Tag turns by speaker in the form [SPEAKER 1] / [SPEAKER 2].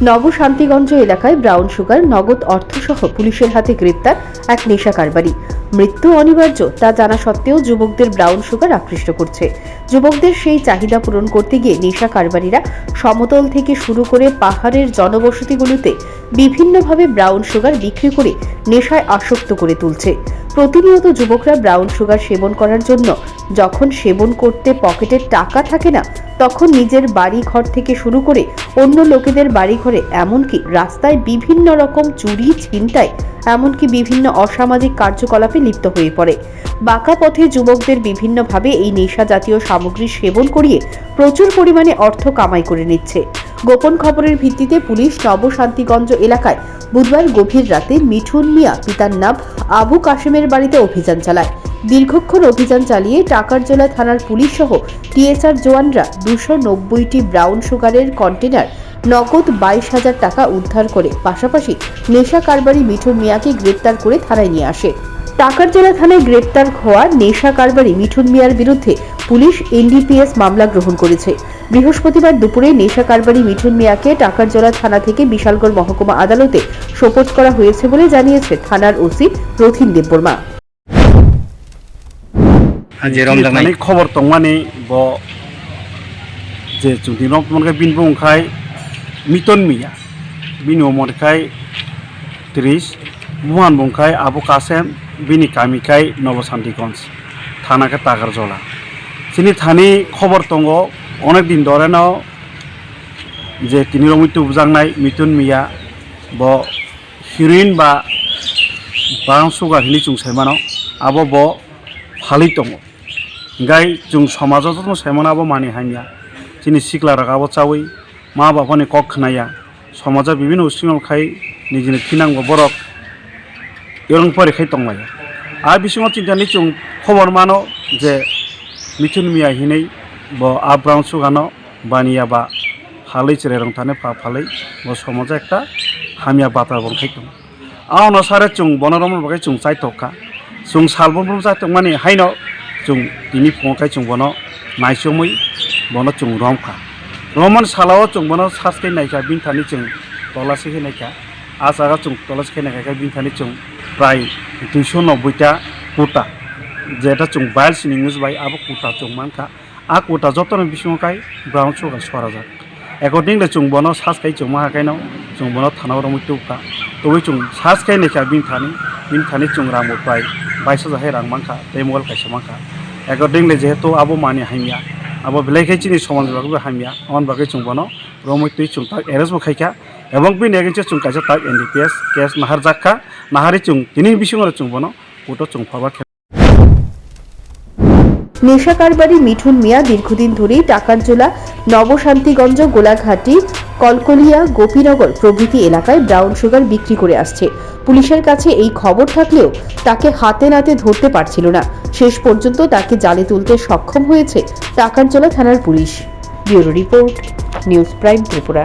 [SPEAKER 1] নবশান্তিগঞ্জ এলাকায় brown sugar, নগদ অর্থসহ পুলিশের হাতে গ্রেপ্তার এক নেশা কারবারি। মৃত্যু অনিবার্য তা জানা সত্ত্বেও যুবকদের ব্রাউন সুগার আকৃষ্ট করছে। যুবকদের সেই চাহিদা পূরণ করতে গিয়ে নেশা কারবারিরা সমতল থেকে শুরু করে পাহাড়ের জনবসতিগুলোতে বিভিন্নভাবে ব্রাউন সুগার বিক্রি করে নেশায় আসক্ত করে তুলছে। প্রতিনিয়ত যুবকরা ব্রাউন সুগার সেবন করার জন্য যখন সেবন করতে পকেটে টাকা থাকে না, তখন নিজের বাড়ি ঘর থেকে শুরু করে অন্য লোকেদের বাড়ি ঘরে, এমনকি রাস্তায় বিভিন্ন রকম চুরি, ছিনতাই, এমনকি বিভিন্ন অসামাজিক কার্যকলাপে লিপ্ত হয়ে পড়ে। বাঁকা পথে যুবকদের বিভিন্নভাবে এই নেশা জাতীয় সামগ্রী সেবন করিয়ে প্রচুর পরিমাণে অর্থ কামাই করে নিচ্ছে। গোপন খবরের ভিত্তিতে পুলিশ নবশান্তিগঞ্জ এলাকায় বুধবার গভীর রাতে মিঠুন মিয়া, পিতার নাম আবু কাশেমের বাড়িতে অভিযান চালায়। দীর্ঘক্ষণ অভিযান চালিয়ে টাকারজোলা থানার পুলিশ সহ টিএসআর জওয়ানরা 290টি ব্রাউন সুগারের কন্টেনার, নগদ 22,000 টাকা উদ্ধার করে পাশাপাশি নেশা কারবারি মিঠুন মিয়াকে গ্রেপ্তার করে থানায় নিয়ে আসে। টাকারজোলা থানায় গ্রেপ্তার হওয়া নেশা কারবারি মিঠুন মিয়ার বিরুদ্ধে পুলিশ এনডিপিএস মামলা গ্রহণ করেছে। বৃহস্পতিবার দুপুরে নেশা কারবারি মিঠুন মিয়াকে টাকারজোলা থানা থেকে বিশালগড় মহকুমা আদালতে সোপর্দ করা হয়েছে বলে জানিয়েছে থানার ওসি রথিন দেববর্মা।
[SPEAKER 2] খবর তো মানে যে যদি মনে বিন বুংখাই মিটন মিয়া বিনি মনখাই 30 বুহান বুংখাই আবু কাসেম বিনি কামিখাই নবশান্তিগঞ্জ থানাকে টাকারজোলা তিনি থানি খবর দङ অনেক দিন ধরে ন যে তিনি মৃত্যু বুজাंनाय মিটন মিয়া ব হিরোইন বা ব্রাউন সুগার হিনি जों सायमानो आबो ब फालि दङ गाय जों समाजाव जों सायमानाबो मानि हामिया जोंनि सिख्ला रागाबो चावै मा बापानि कक खोनाया समाजा বিভিন্ন উষ্ণল খাই নিজে থিনাंगो बरक एरं परिखाय दंलायो आ बिसिङाव चिन्तानि जों खबर मानो जे मिथुन मिया हिनै ब आ ब्राउन सुगानो बानिया बा फालै चेरेरं थाने फालै ब समाजा একটা हामिया बाता बंखाय दं आउनो सारे जों बनरम बगै जों चाइथका जों सालबन जाथों माने हायनो जों दिनि फंखाय जों बनो नायसमै बनो जों रमखा रमन सालाव जों बनो सासके नायका बिनथानि जों तलासे नायका आ जागा जों तलासे नायका बिनथानि जों प्राय 290टा कोटा जेटा जों बाइल सिनिंगस बाय आबो कोटा जों मानखा आ कोटा जतन बिसंखाय ब्राउन सुगार सराजा एकॉर्डिंगली जों बनो सासके जों माहाकायनो जों बनो थानाव रमैतुका तो जों सासके नायका बिनथानि जों रामो प्राय 22,000 रां मानखा ते मबाइल खायसे मानखा एकॉर्डिंगली जेहेतु आबो मानि हामिया आबो बेलायखाय चिनि समाज बागबो हामिया अन बागै जों बनो रमैतुइ जों ताक एरेस्ट बखायखा एवं बिनि एगेन्स्ट जों कायसे ताक एनडीपीएस केस नाहार जाखा नाहारि जों दिनि बिसिङाव जों बनो कोर्टआव जों फाबा
[SPEAKER 1] নেশা কারবারি মিঠুন মিয়া দীর্ঘদিন ধরেই টাকারজোলা, নবশান্তিগঞ্জ, গোলাঘাটি, কলকলিয়া, গোপীনগর প্রভৃতি এলাকায় ব্রাউন সুগার বিক্রি করে আসছে। পুলিশের কাছে এই খবর থাকলেও তাকে হাতে নাতে ধরতে পারছিল না। শেষ পর্যন্ত তাকে জালে তুলতে সক্ষম হয়েছে টাকারজোলা থানার police. Bureau report, news prime Tripura.